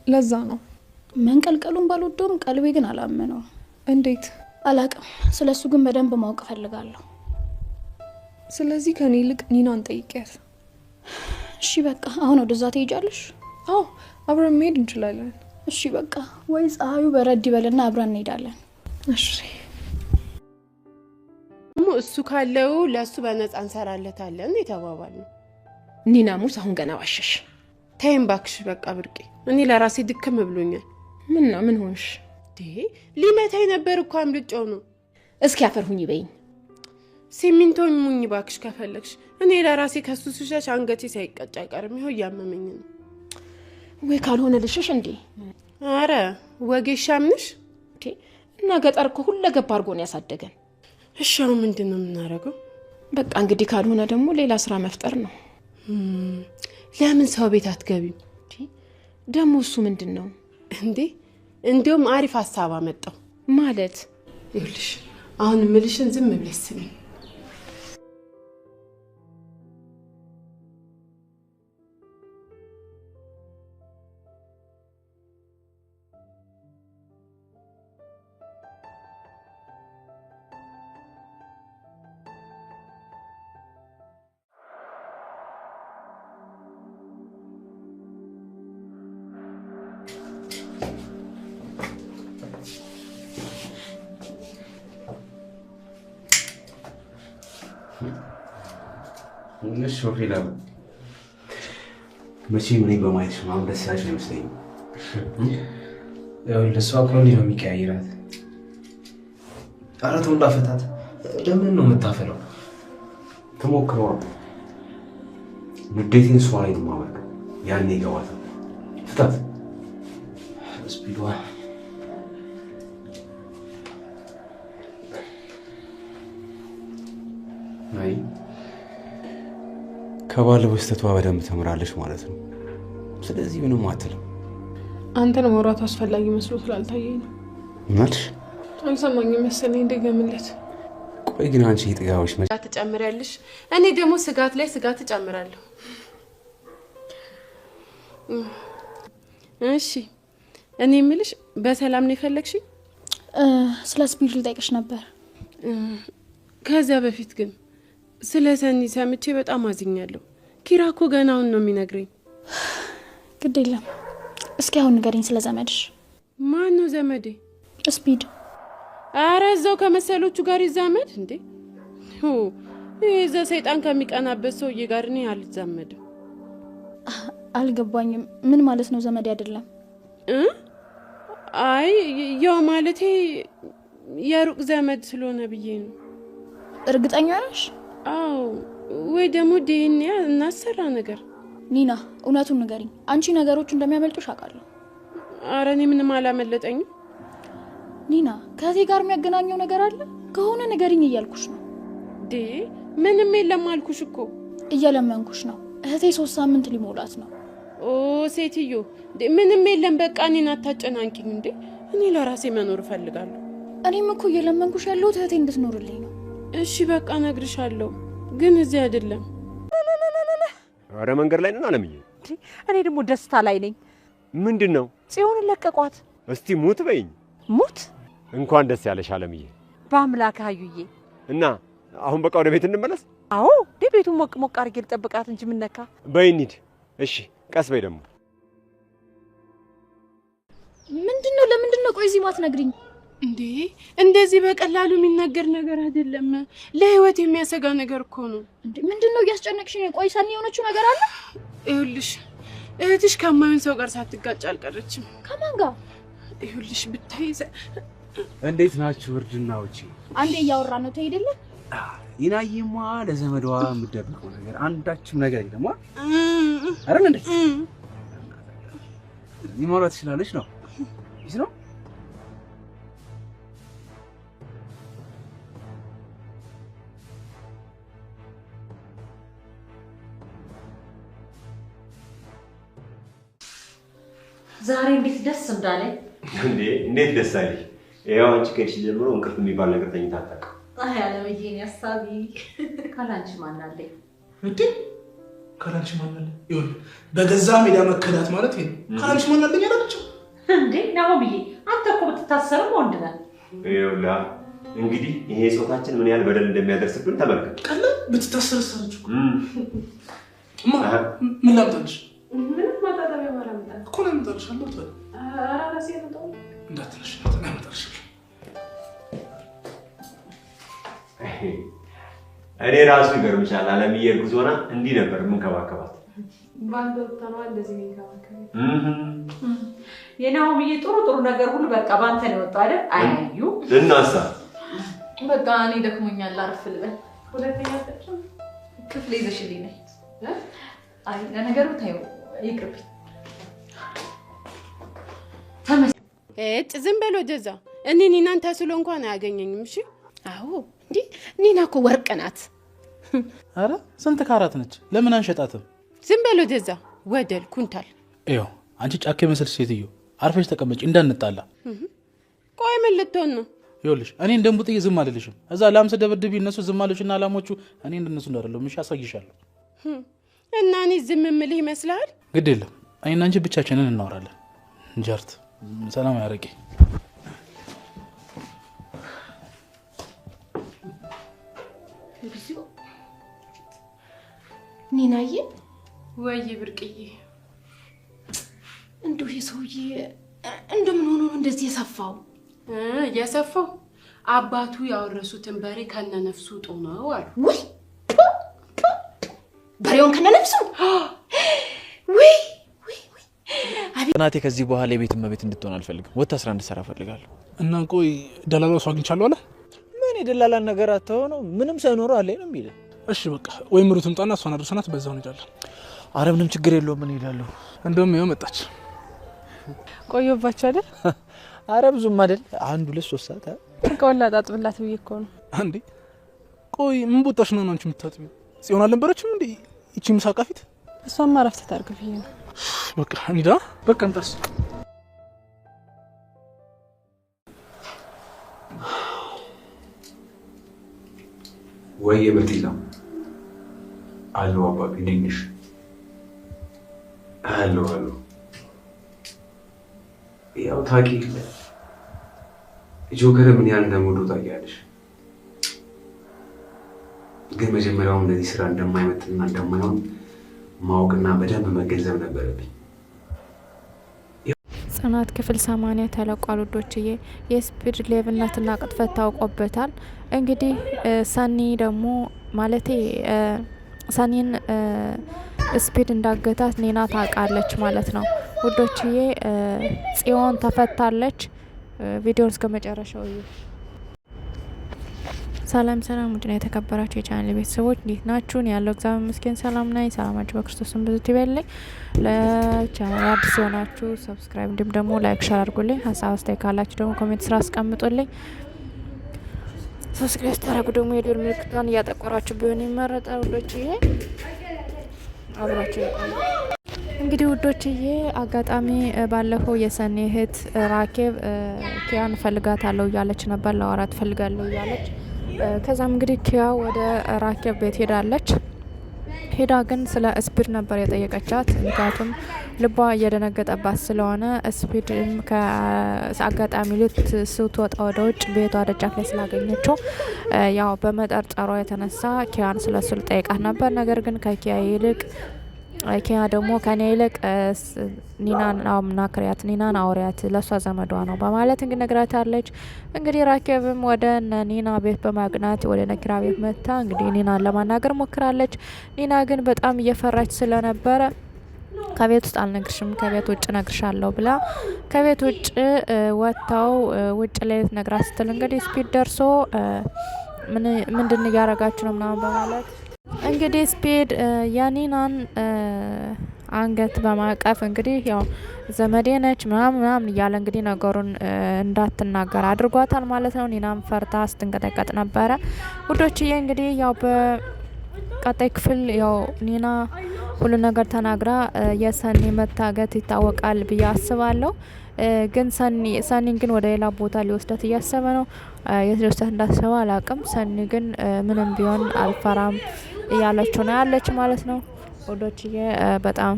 ለዛ ነው መንቀልቀሉን ባልወደውም ቀልቤ ግን አላመነው። እንዴት አላቅም። ስለሱ ግን በደንብ ማወቅ ፈልጋለሁ። ስለዚህ ከኔ ይልቅ ኒናን ጠይቂያት። እሺ በቃ አሁን ወደዛ ትሄጃለሽ? አዎ አብረን መሄድ እንችላለን። እሺ በቃ ወይ ፀሐዩ በረድ ይበልና አብረን እንሄዳለን። እሺ እሱ ካለው ለሱ በነፃ እንሰራለታለን የተባባልነው። ኒና ሙስ አሁን ገና ዋሸሽ። ተይም ባክሽ በቃ ብርቄ፣ እኔ ለራሴ ድክም ብሎኛል። ምን ሆንሽ? ሊመታኝ ነበር እኮ አምልጬው ነው። እስኪ አፈር ሁኚ በይኝ። ሲሚንቶ ሙኝ ባክሽ ከፈለግሽ። እኔ ለራሴ ከሱ ስሸሽ አንገቴ ሳይቀጭ አይቀርም። ይኸው እያመመኝ ነው። ወይ ካልሆነ ልሽሽ እንዴ? አረ ወጌሻምንሽ እና ገጠር እኮ ሁለገብ አድርጎ ነው ያሳደገን። እሺ አሁን ምንድን ነው የምናደርገው? በቃ እንግዲህ ካልሆነ ደግሞ ሌላ ስራ መፍጠር ነው። ለምን ሰው ቤት አትገቢም? ደግሞ እሱ ምንድን ነው እንዴ? እንዲሁም አሪፍ ሀሳብ አመጣው። ማለት ይኸውልሽ አሁን ምልሽን ዝም ብለሽ ስሚ። እነሱ ሾፌላ መቼም እኔ በማየት ማም ደስ ያለሽ ነው የሚመስለኝ። ያው ለሷ ኮንዲ ነው የሚቀያይራት። ኧረ ተው እንዳፈታት። ለምን ነው የምታፈለው? ተሞክረዋ ንዴቴን እሷ ላይ ነው የማወራው። ያኔ ይገባታል። ፍታት ስፒዷ አይ ከባለፈው ስተቷ በደንብ ተምራለች ማለት ነው። ስለዚህ ምንም አትልም። አንተን ማውራት አስፈላጊ መስሎ ስላልታየኝ ነው። ማልሽ አልሰማኝም መሰለኝ። እንደገምለት። ቆይ ግን አንቺ ጥጋዎች መቼ ትጨምሪያለሽ? እኔ ደግሞ ስጋት ላይ ስጋት እጨምራለሁ። እሺ እኔ የምልሽ በሰላም ነው የፈለግሽኝ? ስለ ስፒድ ልጠይቅሽ ነበር። ከዛ በፊት ግን ስለ ሰኒ ሰምቼ በጣም አዝኛለሁ። ኪራ እኮ ገና አሁን ነው የሚነግረኝ። ግድ የለም እስኪ አሁን ንገሪኝ ስለ ዘመድሽ። ማን ነው ዘመዴ? ስፒድ። ኧረ እዛው ከመሰሎቹ ጋር ይዛመድ እንዴ? እዛ ሰይጣን ከሚቀናበት ሰውዬ ጋር እኔ አልዛመድም። አልገባኝም። ምን ማለት ነው ዘመዴ አይደለም? አይ ያው ማለቴ የሩቅ ዘመድ ስለሆነ ብዬ ነው። እርግጠኛ ነሽ? አዎ ወይ ደግሞ ዲኤንኤ እናሰራ ነገር። ኒና እውነቱን ንገሪኝ። አንቺ ነገሮች እንደሚያመልጡሽ አውቃለሁ። ኧረ እኔ ምንም አላመለጠኝም። ኒና ከእህቴ ጋር የሚያገናኘው ነገር አለ ከሆነ ንገሪኝ እያልኩሽ ነው። ምንም የለም አልኩሽ እኮ። እየለመንኩሽ ነው። እህቴ 3 ሳምንት ሊሞላት ነው። ሴትዮ ምንም የለም በቃ እኔን አታጨናንቂኝ እንዴ። እኔ ለራሴ መኖር እፈልጋለሁ። እኔም እኮ እየለመንኩሽ ያለሁት እህቴ እንድትኖርልኝ ነው። እሺ በቃ እነግርሻለሁ፣ ግን እዚህ አይደለም። ኧረ መንገድ ላይ ነን አለምዬ። እኔ ደግሞ ደስታ ላይ ነኝ። ምንድን ነው? ጽዮንን ለቀቋት። እስቲ ሙት በይኝ። ሙት? እንኳን ደስ ያለሽ አለምዬ። በአምላክ አዩዬ። እና አሁን በቃ ወደ ቤት እንመለስ? አዎ ቤቱን ሞቅ ሞቅ አድርጌ ልጠብቃት እንጂ ምን ነካ? በይ እንሂድ። እሺ ቀስ በይ ደግሞ። ምንድነው? ለምንድነው ቆይ እዚህ ማትነግሪኝ እንዴ? እንደዚህ በቀላሉ የሚነገር ነገር አይደለም። ለህይወት የሚያሰጋ ነገር እኮ ነው። እንዴ ምንድነው እያስጨነቅሽኝ? ቆይ ሰኒ የሆነችው ነገር አለ? ይኸውልሽ እህትሽ ከማይሆን ሰው ጋር ሳትጋጭ አልቀረችም። ከማን ጋር? ይኸውልሽ ብታይ። እንዴት ናችሁ እርድናዎቼ? አንዴ እያወራን ነው ተሄደለ። ይናይማ ለዘመዷ የምትደብቀው ነገር አንዳችም ነገር የለም። አረ እንዴ ይሞራት ትችላለች ነው ይስ ነው። ዛሬ እንዴት ደስ እንዳለኝ። እንዴት ደስ አለሽ? ያው አንቺ ከእንቺ ጀምሮ እንቅልፍ የሚባል ነገር ተኝታ አታውቅም። አይ አለምዬ፣ እኔ አሳቢ ካላንቺ ማን አለኝ? እንዴ ካላንቺ ማናለ ይሁን በገዛ ሜዳ መከዳት ማለት ይሄ ካላንቺ ማናለኝ አላችሁ እንዴ? ናሆምዬ አንተ እኮ ብትታሰርም ወንድ ነህ። ይኸውልህ እንግዲህ ይሄ ጾታችን ምን ያህል በደል እንደሚያደርስብን ተመልከት። ቀለ ብትታሰር ሰረች ምን ላምጣልሽ? ምንም ማጣጣሚያ ማራምጣ እኮ ነው የምጠርሽ አለው ተው አራራሴ ነው እንዳትነሽ ተናመጣልሽ። እኔ ራሱ ይገርምሻል አለምዬ እርጉዝ ሆና እንዲህ ነበር የምንከባከባት። ባንተ ወጣው እንደዚህ ነው ከባከበ የናሆምዬ ጥሩ ነገር ሁሉ በቃ ባንተ ነው ወጣው አይደል? አያዩ እናሳ በቃ እኔ ደክሞኛል ላርፍ ልበል። ሁለተኛ ተጨም ክፍል ይዘሽልኝ ነይ። አይ ለነገሩ ታዩ ይቅርብኝ። ዝም በል ወደዛ። እኔ ኒናን ተስሎ እንኳን አያገኘኝም። እሺ አዎ እንዴ ኒና እኮ ወርቅ ናት። አረ ስንት ካራት ነች? ለምን አንሸጣትም? ዝም በል ወደዛ። ወደል ኩንታል። ይኸው አንቺ ጫካ መሰል ሴትዮ አርፈሽ ተቀመጪ እንዳንጣላ። ቆይ ምን ልትሆን ነው? ይኸውልሽ እኔ እንደምጥይ ዝም አልልሽም። እዛ ላም ስደበድብ እነሱ ዝም አሉሽና ላሞቹ እኔ እንደነሱ እንዳደረለው ምሽ አሳይሻለሁ። እና እኔ ዝም የምልህ ይመስልሃል? ግድ የለም እኔና አንቺ ብቻችንን እናወራለን። እንጀርት ሰላም ያረቂ። ኒናዬ ወይ ብርቅዬ እንደው የሰውዬ እንደምን ሆኖ ነው እንደዚህ የሰፋው? የሰፋው አባቱ ያወረሱትን በሬ ከነነፍሱ ጦ ነው አሉ። ወይ በሬውን ከነነፍሱ ወይ እናቴ ከዚህ በኋላ የቤት እመቤት እንድትሆን አልፈልግም። ወጣ 11 ሰራ ፈልጋለሁ። እና ቆይ ደላላው ሰው አግኝቻለሁ አለ። ምን የደላላን ነገር አትሆነው ምንም ሳይኖር አለ ነው የሚል። እሺ በቃ ወይ ምሩትም ጣና እሷን አድርሰናት በዛው እንሄዳለን። አረ ምንም ችግር የለውም ምን እሄዳለሁ። እንደውም ይኸው መጣች። ቆየባችሁ አይደል? አረ ብዙም አይደል 1 2 3 ሰዓት ከወላ ጣጥብላት ብዬ እኮ ነው። አንዴ ቆይ ምን ቦታሽ ነው አንቺ የምታጥቢው? ጽዮን አልነበረችም እንዴ እቺ ምሳቃ ፊት? እሷማ ረፍት ታርግ ብዬ ነው። በቃ እንሂዳ በቃ እንጣስ። ወይ የምትይዛ አሎ አባቢ ነኝሽ አሎ ያው ታቂ ጆከር ምን ያህል እንደምወደው ታውቂያለሽ። ግን መጀመሪያው እንደዚህ ስራ እንደማይመጥና እንደማይሆን ማወቅና በደንብ መገንዘብ ነበረብኝ። ጽናት ክፍል 80 ተለቋል ውዶችዬ። የስፒድ ሌቭልነትና ቅጥፈት ታውቆበታል። እንግዲህ ሰኒ ደግሞ ማለቴ ሰኒን ስፒድ እንዳገታት ኒና ታውቃለች ማለት ነው ውዶችዬ። ጽዮን ተፈታለች። ቪዲዮን እስከ መጨረሻው እዩ። ሰላም ውድና የተከበራችሁ የቻናል ቤተሰቦች እንዴት ናችሁ? ያለው እግዚአብሔር ይመስገን ሰላም ነኝ። ሰላማችሁ በክርስቶስም ብዙ ይበልልኝ። ለቻናል አዲስ የሆናችሁ ሰብስክራይብ እንዲሁም ደግሞ ላይክ ሼር አድርጉልኝ። ሀሳብ አስተያየት ካላችሁ ደግሞ ኮሜንት ስራ አስቀምጡልኝ። ሰብስክራይብ ስታደርጉ ደግሞ የደወል ምልክቷን እያጠቆራችሁ ቢሆን ይመረጣል ውዶችዬ። አብራችሁ ይቆዩ። እንግዲህ ውዶችዬ አጋጣሚ ባለፈው የሰኒ እህት ራኬብ ኪያን ፈልጋታለሁ እያለች ነበር፣ ለአወራት ፈልጋለሁ እያለች ከዛም እንግዲህ ኪያ ወደ ራኬብ ቤት ሄዳለች። ሄዳ ግን ስለ ስፒድ ነበር የጠየቀቻት። ምክንያቱም ልቧ እየደነገጠባት ስለሆነ ስፒድም ከአጋጣሚ ስትወጣ ወደ ውጭ ቤቷ ደጃፍ ላይ ስላገኘችው ያው በመጠርጠሯ የተነሳ ኪያን ስለሱ ልጠይቃት ነበር። ነገር ግን ከኪያ ይልቅ ኪያ ደግሞ ከኔ ይልቅ ኒናን አምናክሪያት ኒናን አውሪያት ለሷ ዘመዷ ነው በማለት እንግዲህ ነግራታለች። እንግዲህ ራኬብም ወደ ኒና ቤት በማቅናት ወደ ነኪራ ቤት መታ እንግዲህ ኒናን ለማናገር ሞክራለች። ኒና ግን በጣም እየፈራች ስለነበረ ከቤት ውስጥ አልነግርሽም ከቤት ውጭ ነግርሻለሁ ብላ ከቤት ውጭ ወጥተው ውጭ ላይ ነግራት ስትል እንግዲህ ስፒድ ደርሶ ምንድን እያረጋችሁ ነው ምናምን በማለት እንግዲህ ስፒድ የኒናን አንገት በማቀፍ እንግዲህ ያው ዘመዴ ነች ምናምን እያለ እንግዲህ ነገሩን እንዳትናገር አድርጓታል ማለት ነው። ኒናም ፈርታ ስትንቀጠቀጥ ነበረ ውዶችዬ። እንግዲህ ያው በቀጣይ ክፍል ያው ኒና ሁሉ ነገር ተናግራ የሰኒ መታገት ይታወቃል ብዬ አስባለሁ። ግን ሰኒን ግን ወደ ሌላ ቦታ ሊወስዳት እያሰበ ነው። የት ሊወስዳት እንዳሰበ አላውቅም። ሰኒ ግን ምንም ቢሆን አልፈራም እያለችው ነው ያለች ማለት ነው። ወዶችዬ በጣም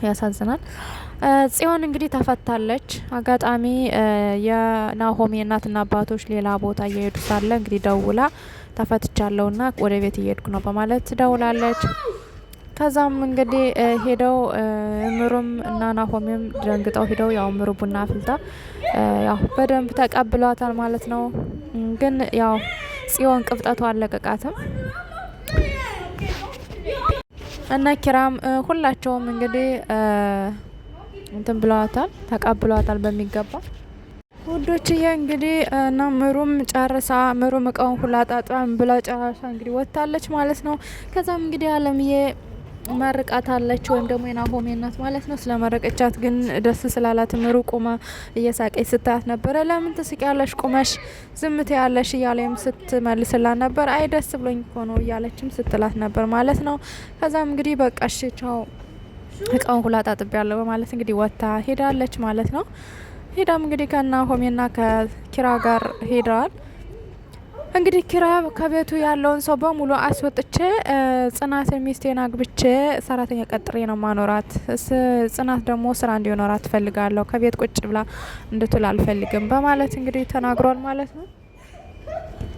ያሳዝናል። ጽዮን እንግዲህ ተፈታለች። አጋጣሚ የናሆሜ እናትና አባቶች ሌላ ቦታ እየሄዱ ሳለ እንግዲህ ደውላ ተፈትቻለሁና ወደ ቤት እየሄድኩ ነው በማለት ደውላለች። ከዛም እንግዲህ ሄደው ምሩም እና ናሆሜም ደንግጠው ሄደው ያው ምሩ ቡና አፍልታ ያው በደንብ ተቀብሏታል ማለት ነው። ግን ያው ጽዮን ቅብጠቷ አለቀቃትም እና ኪራም ሁላቸውም እንግዲህ እንትን ብለዋታል፣ ተቀብሏታል በሚገባ ውዶችዬ። እንግዲህ እና ምሩም ጨርሳ ምሩም እቃውን ሁላ ጣጣም ብላ ጨራሻ እንግዲህ ወጥታለች ማለት ነው። ከዛም እንግዲህ አለምዬ መርቃታለች ወይም ደግሞ የናሆሜ እናት ማለት ነው። ስለመረቀቻት ግን ደስ ስላላት ምሩ ቁማ እየሳቀች ስታያት ነበረ። ለምን ትስቂያለሽ ቁመሽ ዝም ትያለሽ እያለችም ስትመልስላት ነበር። አይ ደስ ብሎኝ እኮ ነው እያለችም ስትላት ነበር ማለት ነው። ከዛም እንግዲህ በቃ እሺ ቻው እቃውን ሁላ ጣጥቤያለሁ በማለት እንግዲህ ወጥታ ሄዳለች ማለት ነው። ሄዳም እንግዲህ ከናሆሜና ከኪራ ጋር ሄደዋል። እንግዲህ ኪራ ከቤቱ ያለውን ሰው በሙሉ አስወጥቼ ጽናትን ሚስቴን አግብቼ ሰራተኛ ቀጥሬ ነው ማኖራት። ጽናት ደግሞ ስራ እንዲኖራት ትፈልጋለሁ፣ ከቤት ቁጭ ብላ እንድትውል አልፈልግም በማለት እንግዲህ ተናግሯል ማለት ነው።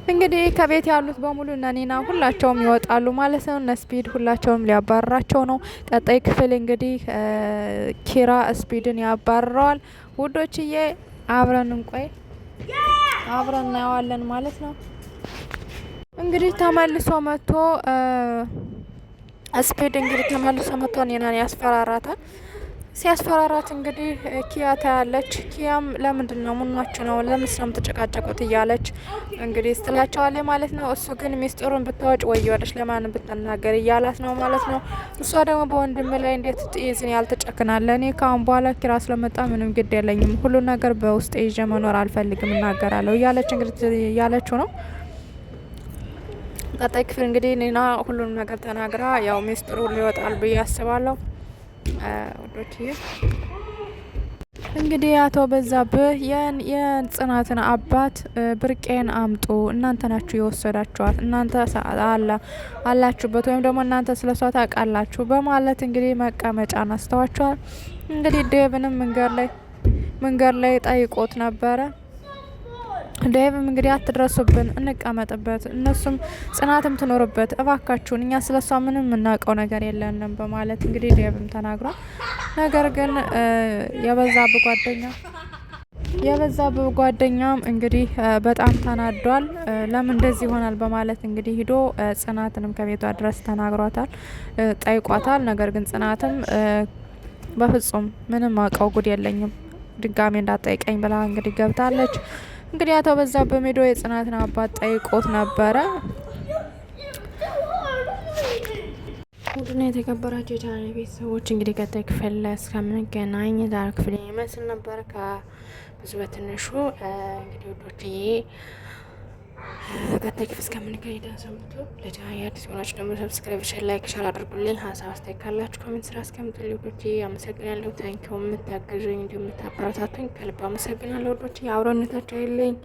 እንግዲህ ከቤት ያሉት በሙሉ እነ ኒና ሁላቸውም ይወጣሉ ማለት ነው። እነ ስፒድ ሁላቸውም ሊያባረራቸው ነው። ቀጣይ ክፍል እንግዲህ ኪራ ስፒድን ያባረረዋል። ውዶችዬ አብረን እንቆይ፣ አብረን እናየዋለን ማለት ነው። እንግዲህ ተመልሶ መጥቶ ስፒድ እንግዲህ ተመልሶ መጥቶ ኒናን ያስፈራራታል። ሲያስፈራራት እንግዲህ ኪያ ታያለች። ኪያም ለምንድን ነው ምናችሁ ነው ለምን ስለምትጨቃጨቁት እያለች እንግዲህ ስትላቸዋለች ማለት ነው። እሱ ግን ሚስጥሩን ብታወጭ ወይወደሽ ለማን ብትናገር እያላት ነው ማለት ነው። እሷ ደግሞ በወንድም ላይ እንዴት ጥይዝን ያልተጨክናለ እኔ ካሁን በኋላ ኪራ ስለመጣ ምንም ግድ የለኝም፣ ሁሉ ነገር በውስጥ ይዤ መኖር አልፈልግም፣ እናገራለሁ እያለች እንግዲህ እያለችው ነው። ቀጣይ ክፍል እንግዲህ ኒና ሁሉንም ነገር ተናግራ ያው ሚስጥሩ ሊወጣል ብዬ አስባለሁ። ወዶችዬ እንግዲህ አቶ በዛብህ የጽናትን አባት ብርቄን አምጡ፣ እናንተ ናችሁ የወሰዳችኋት፣ እናንተ አላችሁበት ወይም ደግሞ እናንተ ስለሷ ታውቃላችሁ በማለት እንግዲህ መቀመጫ አስተዋቸዋል። እንግዲህ ዴቭንም መንገድ ላይ ጠይቆት ነበረ። ዴቭም እንግዲህ አትድረሱብን፣ እንቀመጥበት፣ እነሱም ጽናትም ትኖርበት፣ እባካችሁን እኛ ስለሷ ምንም የምናውቀው ነገር የለንም በማለት እንግዲህ ዴቭም ተናግሯል። ነገር ግን የበዛብህ ጓደኛም እንግዲህ በጣም ተናዷል። ለምን እንደዚህ ይሆናል በማለት እንግዲህ ሂዶ ጽናትንም ከቤቷ ድረስ ተናግሯታል፣ ጠይቋታል። ነገር ግን ጽናትም በፍጹም ምንም አውቀው ጉድ የለኝም ድጋሜ እንዳጠይቀኝ ብላ እንግዲህ ገብታለች። እንግዲህ አቶ በዛብህ ሄዶ የጽናትን አባት ጠይቆት ነበረ። ውድና የተከበራችሁ የቻናሌ ቤተሰቦች እንግዲህ ቀጣይ ክፍል እስከምንገናኝ ዛሬ ክፍል ይመስል ነበር ከብዙ በትንሹ እንግዲህ ውዶችዬ ቀጣይ ክፍል እስከምንገናኝ ደህና ለቻናሌ አዲስ ሆናችሁ ደግሞ ሰብስክራይብ፣ ሼር፣ ላይክ አድርጉልኝ። ሀሳብ አስተያየት ካላችሁ ኮሜንት ስራ አስቀምጡልኝ ውዶችዬ። አመሰግናለሁ። ታንኪው የምታገዙኝ እንዲሁም የምታበረታቱኝ ከልብ አመሰግናለሁ ውዶችዬ። አብሮነታችሁ አይለኝ።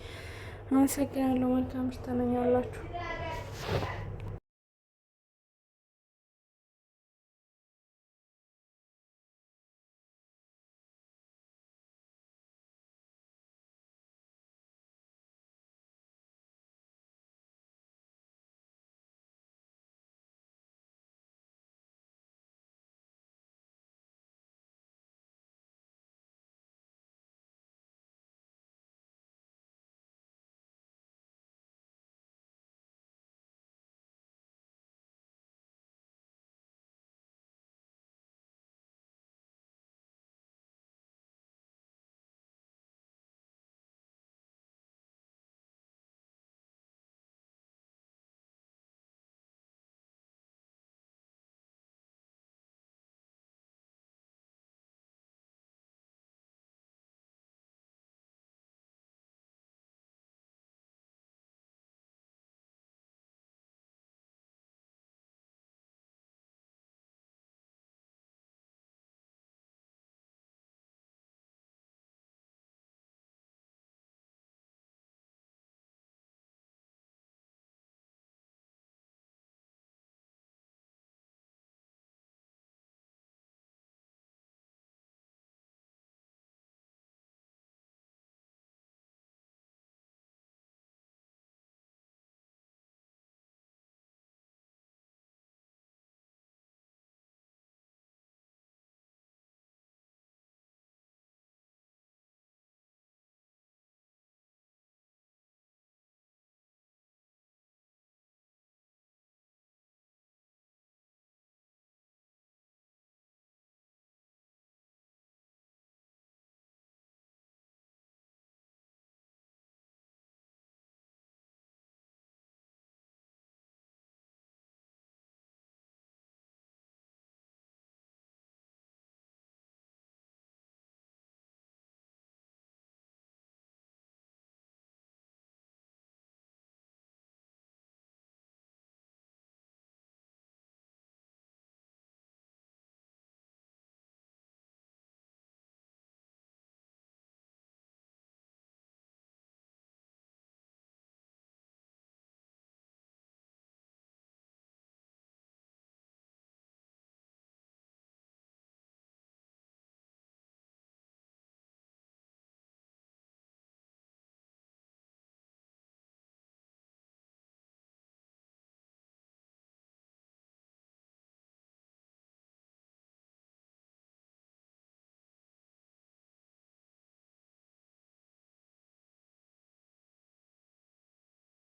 አመሰግናለሁ። መልካም ምሽት ተመኛላችሁ።